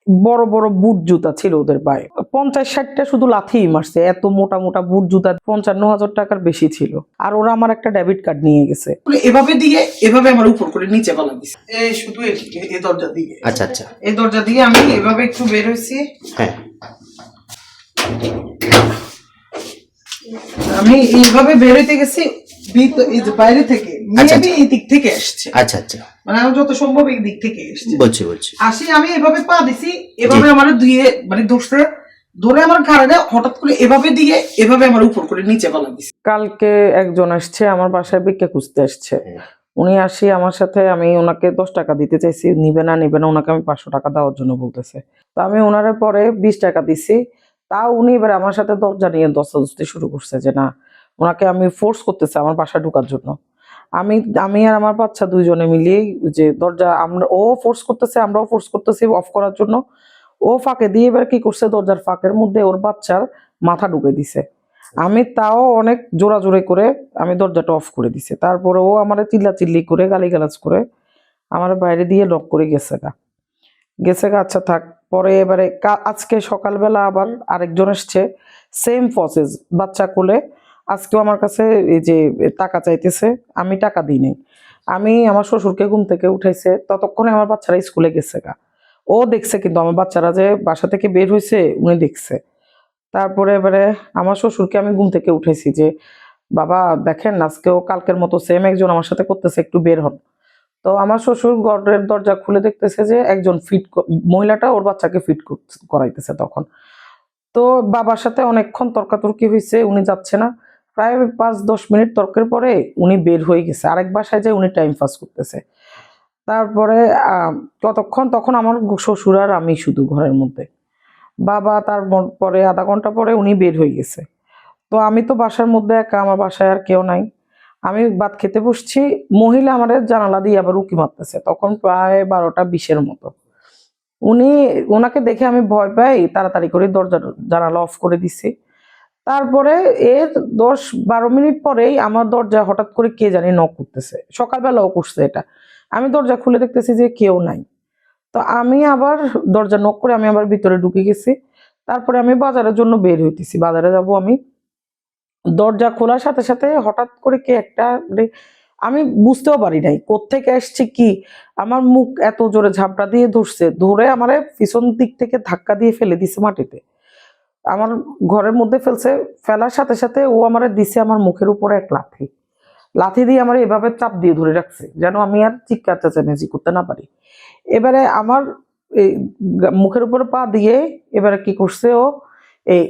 বড় বড় বুট জুতা ছিল ওদের পায়ে, 50-60টা শুধু লাথিই মারছে। এত মোটা মোটা বুট জুতা 55,000 টাকার বেশি ছিল। আর ওরা আমার একটা ডেবিট কার্ড নিয়ে গেছে। এভাবে দিয়ে এভাবে আমার উপর করে নিচে ফেলা দিছে, এই শুধু এই দরজা দিয়ে। আচ্ছা আচ্ছা, এই দরজা দিয়ে আমি এভাবে একটু বের হয়েছি। হ্যাঁ, আমি এইভাবে বের হইতে গেছি বাইরে থেকে, এই দিক থেকে আসছে। আচ্ছা আচ্ছা, মানে আমি যত সম্ভব এই দিক থেকে এসছে। বলছি আসি আমি এভাবে পা দিছি, এভাবে আমার দুয়ে মানে ধরছে, ধরে আমার ঘাড়ে হঠাৎ করে এভাবে দিয়ে এভাবে আমার উপর করে নিচে ফেলা দিছে। কালকে একজন আসছে আমার বাসায় ভিক্ষা খুঁজতে আসছে। উনি আসি আমার সাথে, আমি ওনাকে 10 টাকা দিতে চাইছি, নিবে না ওনাকে আমি 500 টাকা দেওয়ার জন্য বলতেছে। তো আমি ওনারে পরে 20 টাকা দিছি। তাও উনি এবার আমার সাথে দরজা নিয়ে দস্তাদস্তি শুরু করছে যে না, ওনাকে আমি ফোর্স করতেছে আমার বাসায় ঢোকার জন্য। আমি আর আমার বাচ্চা দুইজনে মিলিয়েই যে দরজা, ও ফোর্স করতেছে, আমরাও ফোর্স করতেছি অফ করার জন্য। ও ফাঁকে দিয়ে এবার কি করছে, দরজার ফাঁকের মধ্যে ওর বাচ্চার মাথা ঢুকে দিছে। আমি তাও অনেক জোরাজোরি করে আমি দরজাটা অফ করে দিছি। তারপরে ও আমার চিল্লাচিল্লি করে গালিগালাজ করে আমার বাইরে দিয়ে লক করে গেছে গা। আচ্ছা থাক। পরে এবারে আজকে সকালবেলা আবার আরেকজন এসছে, সেম প্রসেস, বাচ্চা কোলে। আজকেও আমার কাছে এই যে টাকা চাইতেছে, আমি টাকা দিই নাই। আমি আমার শ্বশুরকে ঘুম থেকে উঠাইছে, ততক্ষণে আমার বাচ্চারা স্কুলে গেছে গা। ও দেখছে কিন্তু আমার বাচ্চারা যে বাসা থেকে বের হয়েছে উনি দেখছে। তারপরে এবারে আমার শ্বশুরকে আমি ঘুম থেকে উঠেছি যে বাবা দেখেন আজকেও কালকের মতো সেম একজন আমার সাথে করতেছে, একটু বের হন। তো আমার শ্বশুর ঘরের দরজা খুলে দেখতেছে যে একজন মহিলাটা ওর বাচ্চাকে ফিট করাইতেছে তখন। তো বাবার সাথে অনেকক্ষণ তর্কাতর্কি হয়েছে, উনি যাচ্ছে না। প্রায় 5-10 মিনিট তর্কের পরে উনি বের হয়ে গেছে, আরেক বাসায় যে উনি টাইম পাস করতেছে। তারপরে তখন আমার শ্বশুর আর আমি শুধু ঘরের মধ্যে। বাবা পরে আধা ঘন্টা পরে উনি বের হয়ে গেছে। তো আমি তো বাসার মধ্যে একা, আমার বাসায় আর কেউ নাই। আমি ভাত খেতে বসছি, মহিলা আমাদের জানালা দিয়ে আবার উকি মারতেছে, তখন প্রায় 12টা 20-এর মতো। ওনাকে দেখে আমি ভয় পাই, তাড়াতাড়ি করে জানালা অফ করে দিছি। তারপরে এর 10-12 মিনিট পরেই আমার দরজা হঠাৎ করে কে জানি নক করতেছে, সকালবেলাও করছে এটা। আমি দরজা খুলে দেখতেছি যে কেউ নাই। তো আমি আবার দরজা নক করে আমি আবার ভিতরে ঢুকে গেছি। তারপরে আমি বাজারের জন্য বের হইতেছি, বাজারে যাব আমি। দরজা খোলার সাথে সাথে হঠাৎ করে কে একটা, আমি বুঝতেও পারি নাই কোত্থেকে আসছে কি, আমার মুখ এত জোরে ঝাপটা দিয়ে ধরছে, ধরে আমার পিছন দিক থেকে ধাক্কা দিয়ে ফেলে দিছে মাটিতে, আমার ঘরের মধ্যে ফেলছে। ফেলার সাথে সাথে ও আমারে দিছে আমার মুখের উপরে এক লাথি দিয়ে আমার এভাবে চাপ দিয়ে ধরে রাখছে যেন আমি আর চিৎকার চেঁচামেচি করতে না পারি। এবারে আমার এই মুখের উপরে পা দিয়ে এবারে কি করছে, ও এই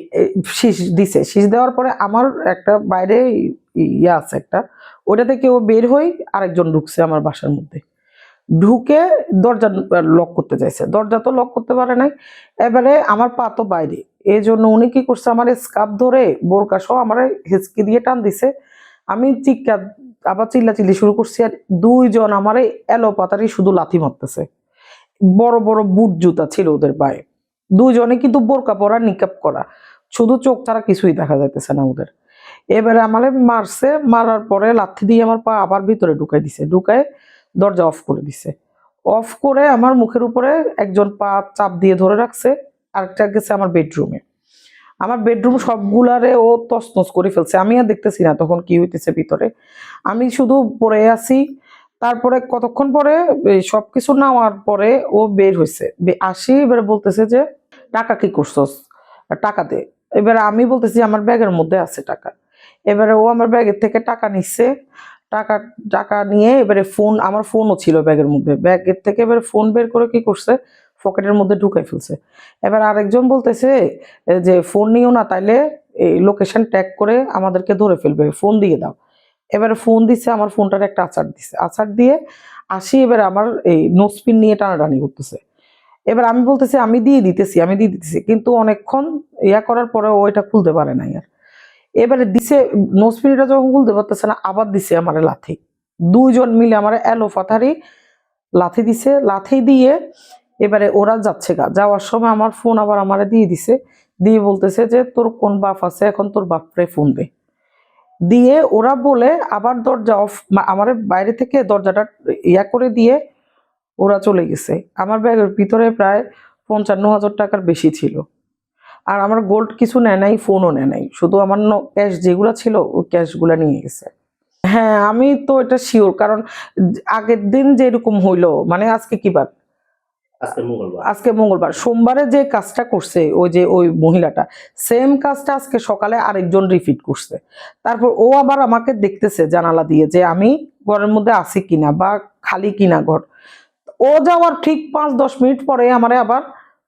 শীষ দিছে। শীষ দেওয়ার পরে আমার একটা বাইরে ইয়ে আছে একটা, ওটা থেকে ও বের হই, আরেকজন ঢুকছে আমার বাসার মধ্যে। ঢুকে দরজা লক করতে চাইছে, দরজা তো লক করতে পারে নাই। এবারে আমার পা তো বাইরে, এই জন্য উনি কি করছে, আমার স্কার্ফ ধরে বোরকা সহ আমার হেঁচকি দিয়ে টান দিছে। আমি আবার চিল্লাচিল্লি শুরু করছি, আর দুইজন আমার এলোপাতারি শুধু লাথি মারতেছে। বড় বড় বুট জুতা ছিল ওদের পায়ে, দুইজনে কিন্তু বোরকা পরা, নিকাব করা, শুধু চোখ ছাড়া কিছুই দেখা যাইতেছে না ওদের। এবারে আমারে মারছে, মারার পরে লাথি দিয়ে আমার পা আবার ভিতরে ঢুকাই দিছে, ঢুকায় দরজা অফ করে দিছে। অফ করে আমার মুখের উপরে একজন পা চাপ দিয়ে ধরে রাখছে, আরেকটা গেছে আমার বেডরুমে। আমার বেডরুম সবগুলারে ও তছনছ করে ফেলছে, আমি আর দেখতেছি না তখন কি হইতেছে ভিতরে, আমি শুধু পড়ে আছি। তারপরে কতক্ষণ পরে সবকিছু নেওয়ার পরে ও বের হয়েছে, আসি এবারে বলতেছে যে টাকা কি করছস, টাকা দে। এবারে আমি বলতেছি আমার ব্যাগের মধ্যে আছে টাকা। এবারে ও আমার ব্যাগের থেকে টাকা নিচ্ছে, টাকা টাকা নিয়ে এবারে ফোন, আমার ফোনও ছিল ব্যাগের মধ্যে, ব্যাগের থেকে এবারে ফোন বের করে কি করছে, পকেটের মধ্যে ঢুকাই ফেলছে। এবার আরেকজন বলতেছে যে ফোন নিও না, তাইলে এই লোকেশন ট্যাগ করে আমাদেরকে ধরে ফেলবে, ফোন দিয়ে দাও। এবারে ফোন দিছে, আমার ফোনটার একটা আচার দিছে, আচার দিয়ে আসি। এবারে আমার এই নোজপিন নিয়ে টানাটানি করতেছে। এবার আমি বলতেছি আমি দিয়ে দিতেছি, কিন্তু অনেকক্ষণ ইয়া করার পরে ও এটা খুলতে পারে নাই আর। এবারে দিছে নোজপিনটা যখন খুলতে পারতেছে না, আবার দিছে আমার লাথি। দুইজন মিলে আমার এলোপাথারি লাথি দিছে, লাথি দিয়ে এবারে ওরা যাচ্ছে যাওয়ার সময় আমার ফোন আবার আমারে দিয়ে দিছে, দিয়ে বলতেছে যে তোর কোন বাপ আছে, এখন তোর বাপরে ফোন দে। দিয়ে ওরা বলে আবার দরজা অফ, আমার বাইরে থেকে দরজাটা ইয়া করে দিয়ে ওরা চলে গেছে। আমার ব্যাগের ভিতরে প্রায় 55,000 টাকার বেশি ছিল। আর আমার গোল্ড কিছু নেয় নাই, ফোনও নেয় নাই, শুধু আমার ক্যাশ যেগুলো ছিল ওই ক্যাশগুলো নিয়ে গেছে। হ্যাঁ, আমি তো এটা শিওর, কারণ আগের দিন যেরকম হইলো, মানে আজকে কি বার, আজকে মঙ্গলবার, সোমবারে যে কাজটা করছে ওই মহিলাটা, সেম কাজটা আজকে সকালে আরেকজন রিপিট করছে। তারপর ও আবার আমাকে দেখতেছে জানালা দিয়ে যে আমি ঘরের মধ্যে আছি কিনা বা খালি কিনা ঘর। ও যাওয়ার ঠিক 5-10 মিনিট পরে আমারে আবার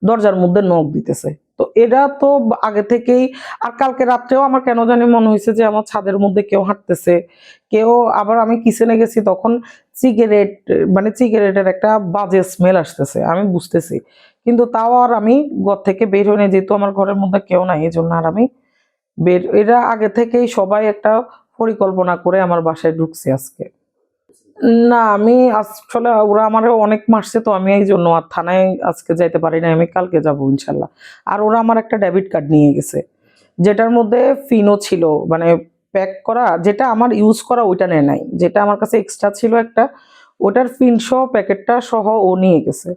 দরজার মধ্যে নক দিতেছে। তো এটা তো আগে থেকেই। আর কালকে রাত্রেও আমার কেন জানি মনে হয়েছে যে আমার ছাদের মধ্যে কেউ হাঁটতেছে, কেউ। আবার আমি কিচেনে গেছি, তখন সিগারেট, মানে সিগারেটের একটা বাজে স্মেল আসতেছে, আমি বুঝতেছি। কিন্তু তাও আর আমি ঘর থেকে বের হয়ে, যেহেতু আমার ঘরের মধ্যে কেউ নাই, এই জন্য আর আমি এরা আগে থেকেই সবাই একটা পরিকল্পনা করে আমার বাসায় ঢুকছে আজকে। না, আমি আসলে ওরা আমারে অনেক মারছে, তো আমি এই জন্য আর থানায় আজকে যাইতে পারি না। আমি কালকে যাবো ইনশাল্লাহ। আর ওরা আমার একটা ডেবিট কার্ড নিয়ে গেছে, যেটার মধ্যে ফিনও ছিল, মানে প্যাক করা, যেটা আমার ইউজ করা ওইটা নেয় নাই, যেটা আমার কাছে এক্সট্রা ছিল একটা, ওটার ফিন সহ প্যাকেটটা সহ ও নিয়ে গেছে।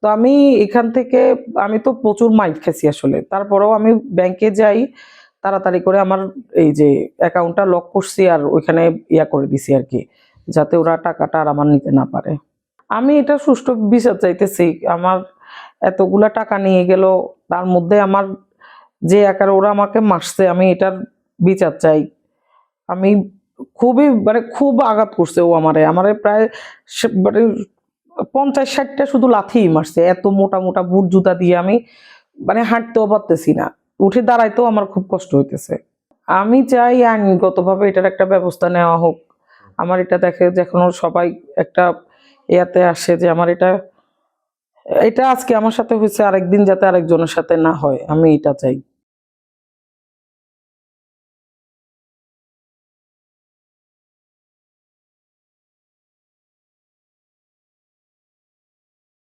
তো আমি এখান থেকে, আমি তো প্রচুর মাইর খেয়েছি আসলে, তারপরেও আমি ব্যাংকে যাই তাড়াতাড়ি করে, আমার এই যে অ্যাকাউন্টটা লক করছি আর ওইখানে ইয়া করে দিছি আর কি, যাতে ওরা টাকাটা আর আমার নিতে না পারে। আমি এটা সুষ্ঠু বিচার চাইতেছি। আমার এতগুলা টাকা নিয়ে গেল, তার মধ্যে আমার যে আকারে ওরা আমাকে মারছে, আমি এটার বিচার চাই। আমি খুবই, মানে খুব আঘাত করছে ও আমারে আমারে প্রায় মানে 50-60টা শুধু লাথিই মারছে, এত মোটা মোটা বুট জুতা দিয়ে আমি মানে হাঁটতেও পারতেছি না, উঠে দাঁড়াইতেও আমার খুব কষ্ট হইতেছে। আমি চাই আইনগতভাবে এটার একটা ব্যবস্থা নেওয়া হোক। আমার এটা দেখে যখন সবাই একটা ইয়াতে আসে যে আমার এটা এটা আজকে আমার সাথে হয়েছে, আরেকদিন যাতে আরেকজনের সাথে না হয়, আমি এটা চাই।